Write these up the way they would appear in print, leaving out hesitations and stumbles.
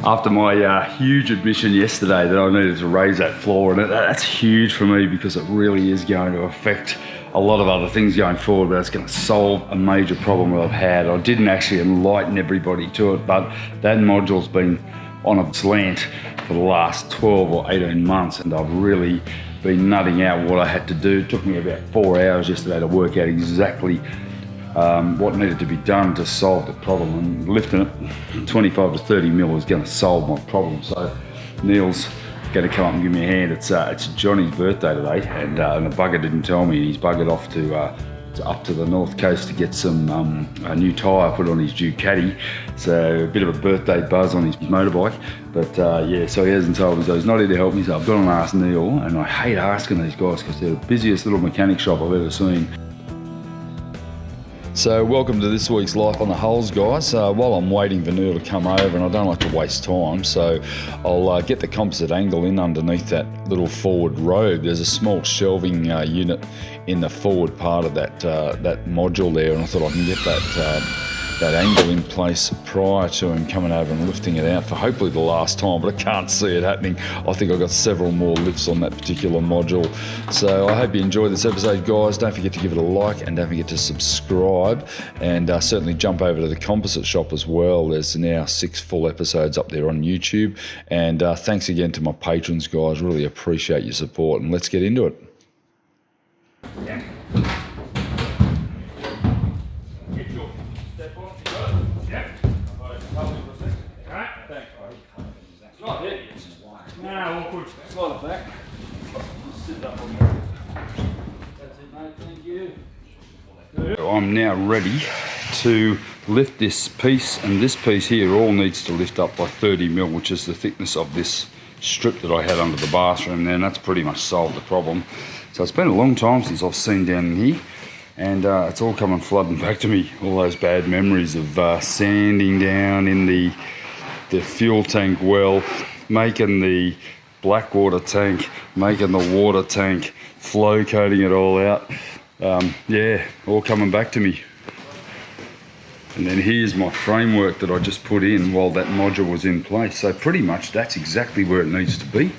After my huge admission yesterday that I needed to raise that floor, and that's huge for me because it really is going to affect a lot of other things going forward, but it's going to solve a major problem that I've had. I didn't actually enlighten everybody to it, but that module's been on a slant for the last 12 or 18 months, and I've really been nutting out what I had to do. It took me about 4 hours yesterday to work out exactly what needed to be done to solve the problem, and lifting it 25 to 30 mil is going to solve my problem. So Neil's going to come up and give me a hand. It's Johnny's birthday today, and the bugger didn't tell me. He's buggered off to up to the north coast to get some a new tyre put on his Ducati. So a bit of a birthday buzz on his motorbike. But yeah, so he hasn't told me, so he's not here to help me. So I've got to ask Neil, and I hate asking these guys because they're the busiest little mechanic shop I've ever seen. So welcome to this week's Life on the Hulls, guys. While I'm waiting for Neil to come over, and I don't like to waste time, so I'll get the composite angle in underneath that little forward robe. There's a small shelving unit in the forward part of that module there, and I thought I can get that angle in place prior to him coming over and lifting it out for hopefully the last time, but I can't see it happening. I think I've got several more lifts on that particular module. So I hope you enjoyed this episode, guys. Don't forget to give it a like, and don't forget to subscribe, and certainly jump over to the composite shop as well. There's now 6 full episodes up there on YouTube, and thanks again to my patrons, guys. Really appreciate your support, and let's get into it. Yeah. Slide it back. Just sit up on there. That's it, mate. Thank you. I'm now ready to lift this piece, and this piece here all needs to lift up by 30 mil, which is the thickness of this strip that I had under the bathroom there, and that's pretty much solved the problem. So it's been a long time since I've seen down in here, and it's all coming flooding back to me. All those bad memories of sanding down in the fuel tank well, making the black water tank, making the water tank, flow coating it all out. Yeah, all coming back to me. And then here's my framework that I just put in while that module was in place. So pretty much that's exactly where it needs to be.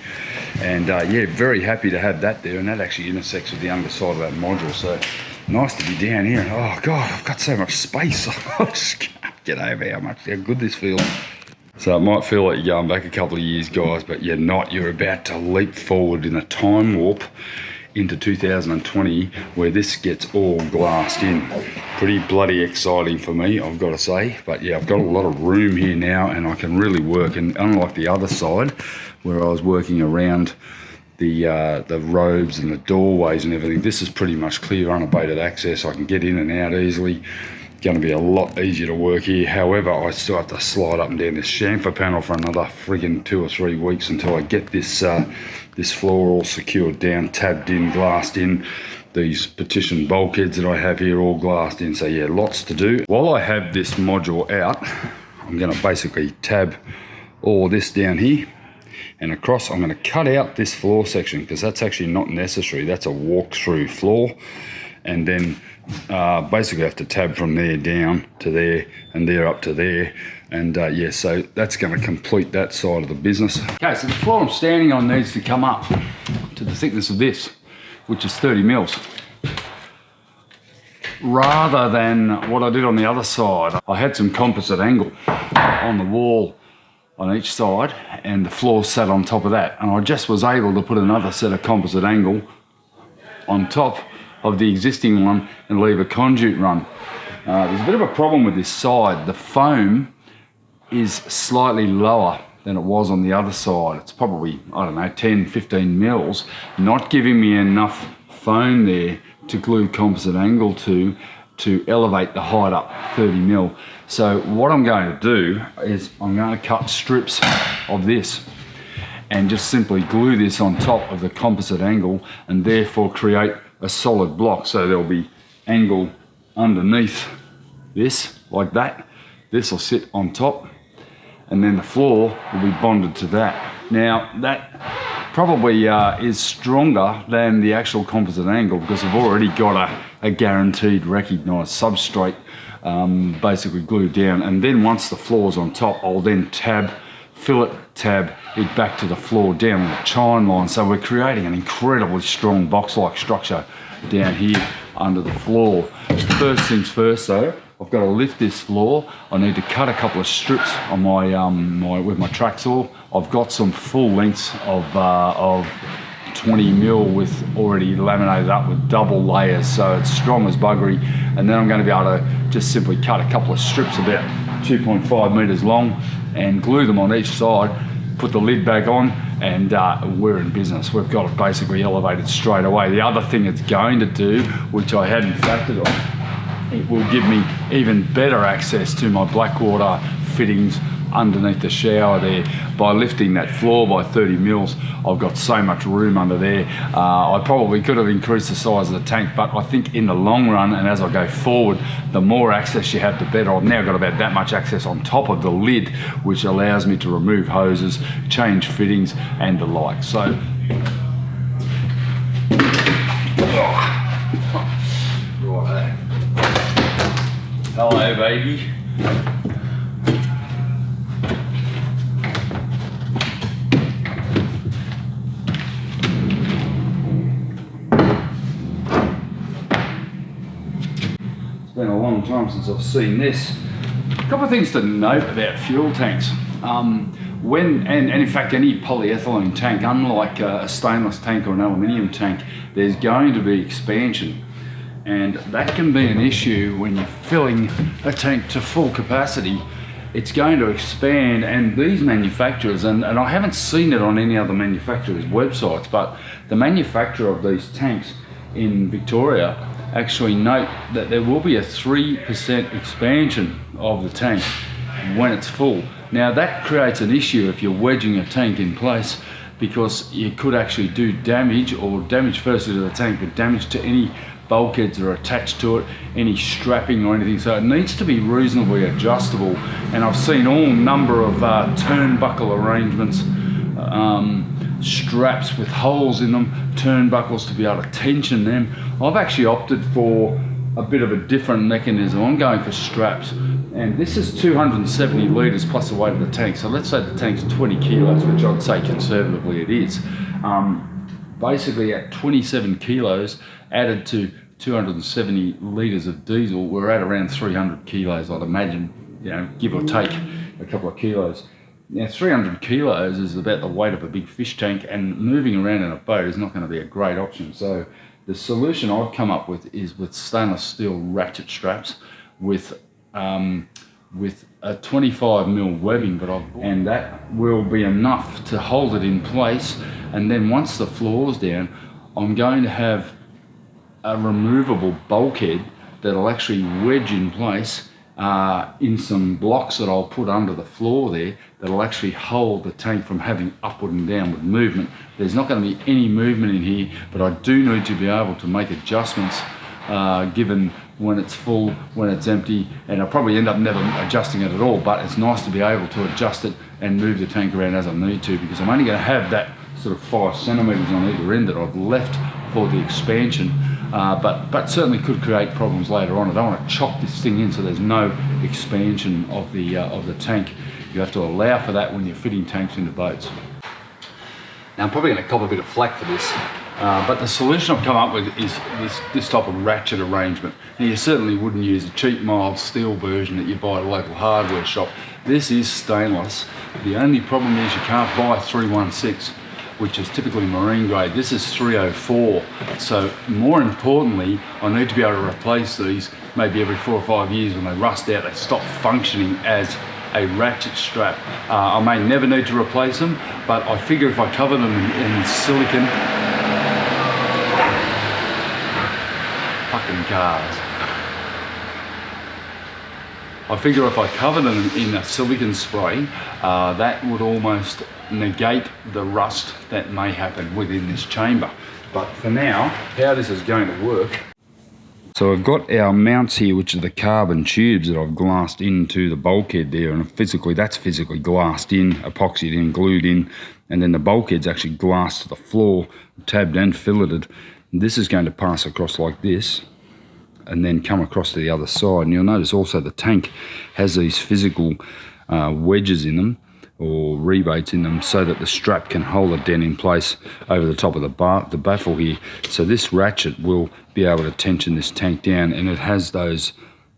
And yeah, very happy to have that there, and that actually intersects with the underside of that module. So nice to be down here. Oh God, I've got so much space. I just can't get over how good this feels. So it might feel like you're going back a couple of years, guys, but you're not. You're about to leap forward in a time warp into 2020 where this gets all glassed in. Pretty bloody exciting for me, I've got to say. But yeah, I've got a lot of room here now, and I can really work. And unlike the other side where I was working around the robes and the doorways and everything, this is pretty much clear, unabated access. I can get in and out easily. Going to be a lot easier to work here. However, I still have to slide up and down this chamfer panel for another friggin' 2 or 3 weeks until I get this this floor all secured down, tabbed in, glassed in. These partition bulkheads that I have here all glassed in. So yeah, lots to do. While I have this module out, I'm going to basically tab all this down here and across. I'm going to cut out this floor section because that's actually not necessary. That's a walk-through floor. And then basically have to tab from there down to there and there up to there, and yeah, so that's going to complete that side of the business. Okay, so the floor I'm standing on needs to come up to the thickness of this, which is 30 mils. Rather than what I did on the other side, I had some composite angle on the wall on each side, and the floor sat on top of that, and I just was able to put another set of composite angle on top of the existing one and leave a conduit run. There's a bit of a problem with this side. The foam is slightly lower than it was on the other side. It's probably, I don't know, 10, 15 mils, not giving me enough foam there to glue composite angle to elevate the height up 30 mil. So what I'm going to do is I'm going to cut strips of this and just simply glue this on top of the composite angle, and therefore create a solid block. So there'll be angle underneath this like that. This will sit on top, and then the floor will be bonded to that. Now that probably is stronger than the actual composite angle because I've already got a guaranteed recognised substrate basically glued down, and then once the floor's on top, I'll then tab fillet tab it back to the floor down the chine line. So we're creating an incredibly strong box-like structure down here under the floor. First things first though, I've got to lift this floor. I need to cut a couple of strips on my with my track saw. I've got some full lengths of 20mm with already laminated up with double layers, so it's strong as buggery. And then I'm going to be able to just simply cut a couple of strips about 2.5 meters long and glue them on each side, put the lid back on, and we're in business. We've got it basically elevated straight away. The other thing it's going to do, which I hadn't factored on, it will give me even better access to my Blackwater fittings underneath the shower there. By lifting that floor by 30 mils, I've got so much room under there. I probably could have increased the size of the tank, but I think in the long run, and as I go forward, the more access you have, the better. I've now got about that much access on top of the lid, which allows me to remove hoses, change fittings, and the like. So, right. Hello, baby. It's been a long time since I've seen this. A couple of things to note about fuel tanks. And in fact any polyethylene tank, unlike a stainless tank or an aluminium tank, there's going to be expansion. And that can be an issue when you're filling a tank to full capacity. It's going to expand, and these manufacturers, and I haven't seen it on any other manufacturer's websites, but the manufacturer of these tanks in Victoria actually note that there will be a 3% expansion of the tank when it's full. Now that creates an issue if you're wedging a tank in place, because you could actually do damage, or damage firstly to the tank, but damage to any bulkheads that are attached to it, any strapping or anything. So it needs to be reasonably adjustable. And I've seen all number of turnbuckle arrangements, straps with holes in them, turnbuckles to be able to tension them. I've actually opted for a bit of a different mechanism. I'm going for straps, and this is 270 litres plus the weight of the tank. So let's say the tank's 20 kilos, which I'd say conservatively it is. Basically at 27 kilos added to 270 litres of diesel, we're at around 300 kilos, I'd imagine, you know, give or take a couple of kilos. Now 300 kilos is about the weight of a big fish tank, and moving around in a boat is not going to be a great option. So the solution I've come up with is with stainless steel ratchet straps with a 25mm webbing, and that will be enough to hold it in place. And then once the floor's down, I'm going to have a removable bulkhead that'll actually wedge in place in some blocks that I'll put under the floor there, that'll actually hold the tank from having upward and downward movement. There's not going to be any movement in here, but I do need to be able to make adjustments given when it's full, when it's empty, and I'll probably end up never adjusting it at all, but it's nice to be able to adjust it and move the tank around as I need to, because I'm only going to have that sort of 5 centimetres on either end that I've left for the expansion, but certainly could create problems later on. I don't want to chop this thing in so there's no expansion of the tank. You have to allow for that when you're fitting tanks into boats. Now I'm probably going to cop a bit of flack for this, but the solution I've come up with is this type of ratchet arrangement. Now you certainly wouldn't use a cheap mild steel version that you buy at a local hardware shop. This is stainless. The only problem is you can't buy 316, which is typically marine grade. This is 304. So more importantly, I need to be able to replace these maybe every 4 or 5 years. When they rust out, they stop functioning as a ratchet strap. I may never need to replace them, but I figure if I cover them in silicon, fucking cars. I figure if I cover them in a silicon spray, that would almost negate the rust that may happen within this chamber. But for now, how this is going to work. So I've got our mounts here, which are the carbon tubes that I've glassed into the bulkhead there, and that's physically glassed in, epoxied in, glued in, and then the bulkhead's actually glassed to the floor, tabbed and filleted. This is going to pass across like this, and then come across to the other side. And you'll notice also the tank has these physical wedges in them, or rebates in them so that the strap can hold the dent in place over the top of the baffle here. So this ratchet will be able to tension this tank down, and it has those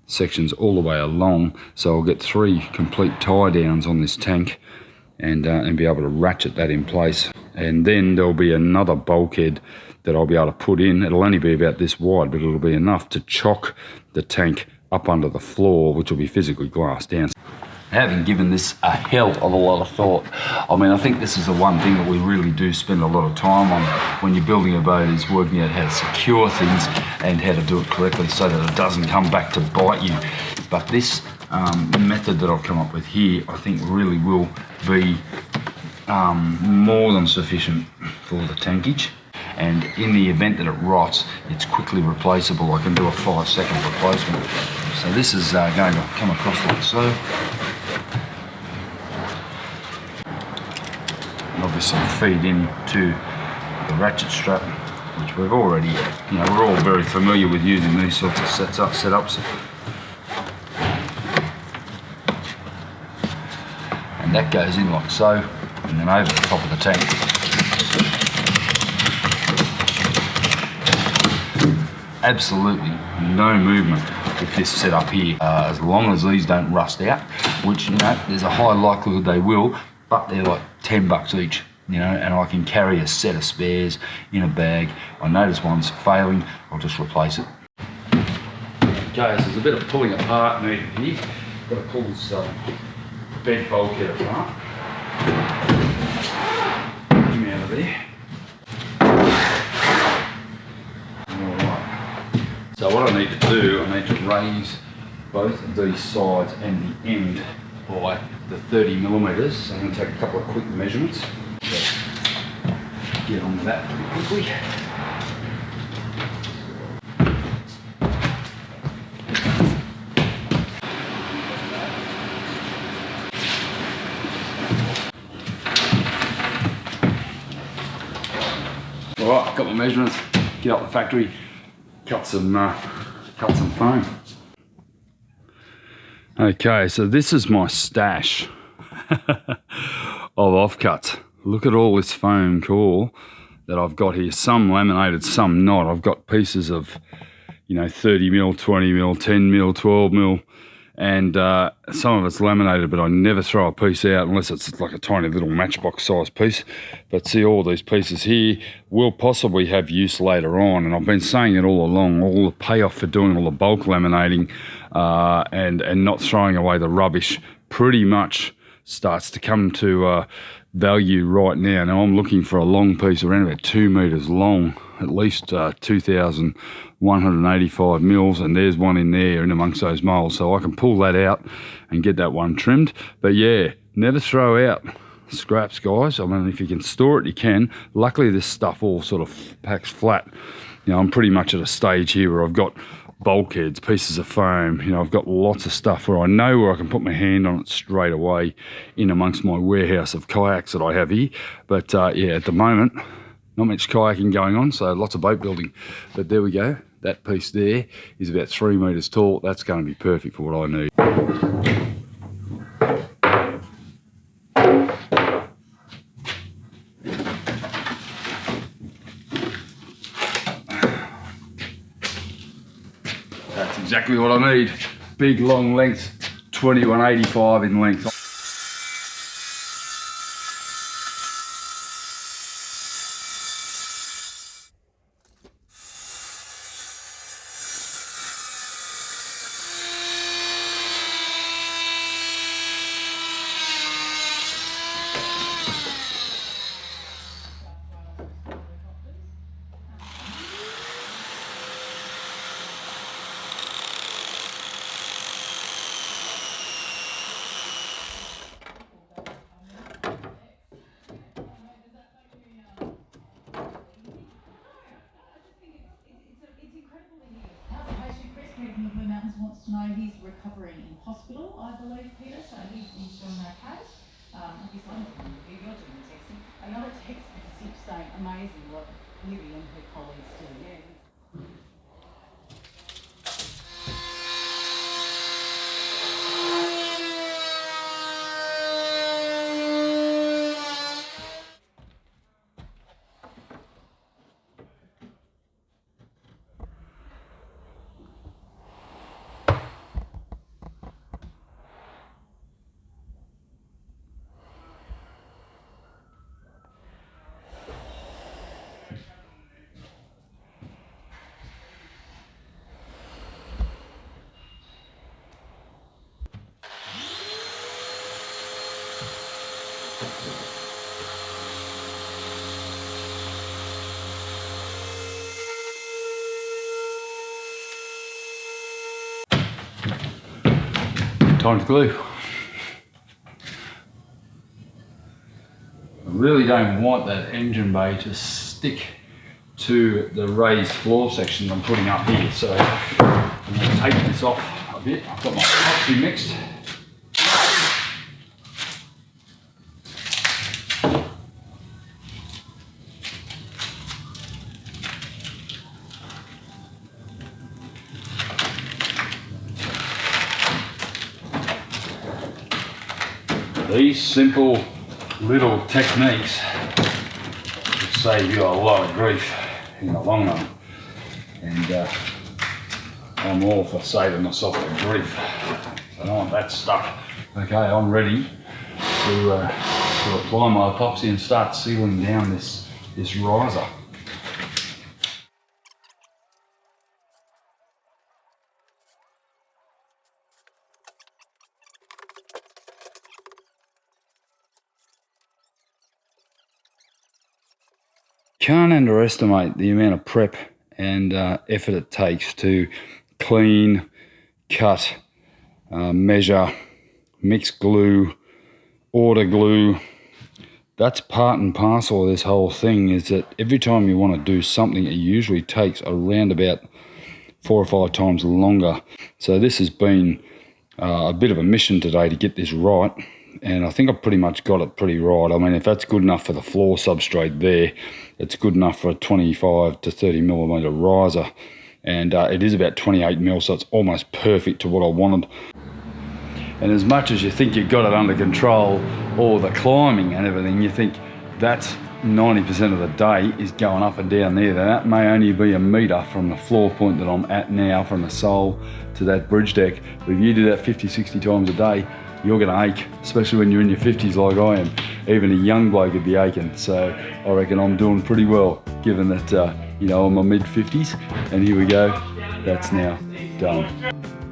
sections all the way along, so I'll get 3 complete tie downs on this tank and be able to ratchet that in place. And then there'll be another bulkhead that I'll be able to put in. It'll only be about this wide, but it'll be enough to chock the tank up under the floor, which will be physically glassed down. Having given this a hell of a lot of thought, I mean, I think this is the one thing that we really do spend a lot of time on when you're building a boat, is working out how to secure things and how to do it correctly so that it doesn't come back to bite you. But this method that I've come up with here, I think really will be more than sufficient for the tankage. And in the event that it rots, it's quickly replaceable. I can do a 5-second replacement. So this is going to come across like so. And obviously feed into the ratchet strap, which we've already, we're all very familiar with using these sorts of setups. And that goes in like so, and then over the top of the tank. Absolutely no movement with this setup here, as long as these don't rust out, which, there's a high likelihood they will, but they're like $10 each, and I can carry a set of spares in a bag. I notice one's failing, I'll just replace it. Okay, so there's a bit of pulling apart needed here. Got to pull this bed bulkhead apart. Get him out of there. So what I need to do, I need to raise both of these sides and the end by the 30mm. So I'm going to take a couple of quick measurements. So get on with that pretty quickly. Alright, I've got my measurements, get up the factory, cut some foam. Okay, so this is my stash of offcuts. Look at all this foam core that I've got here. Some laminated, some not. I've got pieces of, 30mm, 20mm, 10mm, 12mm, and some of it's laminated, but I never throw a piece out unless it's like a tiny little matchbox size piece. But see, all these pieces here will possibly have use later on, and I've been saying it all along. All the payoff for doing all the bulk laminating and not throwing away the rubbish pretty much starts to come to value right now. Now I'm looking for a long piece around about 2 meters long, at least 2,185 mils, and there's one in there in amongst those molds, so I can pull that out and get that one trimmed. But yeah, never throw out scraps, guys. I mean, if you can store it, you can. Luckily this stuff all sort of packs flat. I'm pretty much at a stage here where I've got bulkheads, pieces of foam, I've got lots of stuff where I know where I can put my hand on it straight away in amongst my warehouse of kayaks that I have here. But yeah, at the moment, not much kayaking going on, so lots of boat building. But there we go. That piece there is about 3 meters tall. That's going to be perfect for what I need. That's exactly what I need. Big long length, 2185 in length. Wants to know he's recovering in hospital, I believe, Peter, so he's doing okay. He's on you're doing the texting. Another text message saying amazing what Libby and her colleagues do. Yeah. time to glue. I really don't want that engine bay to stick to the raised floor section I'm putting up here, so I'm going to take this off a bit. I've got my epoxy mixed. These simple little techniques will save you a lot of grief in the long run, and I'm all for saving myself the grief. I don't want that stuff. Okay, I'm ready to apply my epoxy and start sealing down this riser. Can't underestimate the amount of prep and effort it takes to clean, cut, measure, mix glue, order glue. That's part and parcel of this whole thing, is that every time you want to do something, it usually takes around about 4 or 5 times longer. So this has been a bit of a mission today to get this right, and I think I've pretty much got it pretty right. I mean, if that's good enough for the floor substrate there, it's good enough for a 25 to 30 millimeter riser, and it is about 28 mil, so it's almost perfect to what I wanted. And as much as you think you've got it under control, or the climbing and everything, you think that's 90% of the day is going up and down there. That may only be a metre from the floor point that I'm at now, from the sole to that bridge deck. But if you do that 50, 60 times a day, you're going to ache, especially when you're in your 50s like I am. Even a young bloke would be aching. So I reckon I'm doing pretty well, given that, I'm in my mid-50s. And here we go, that's now done.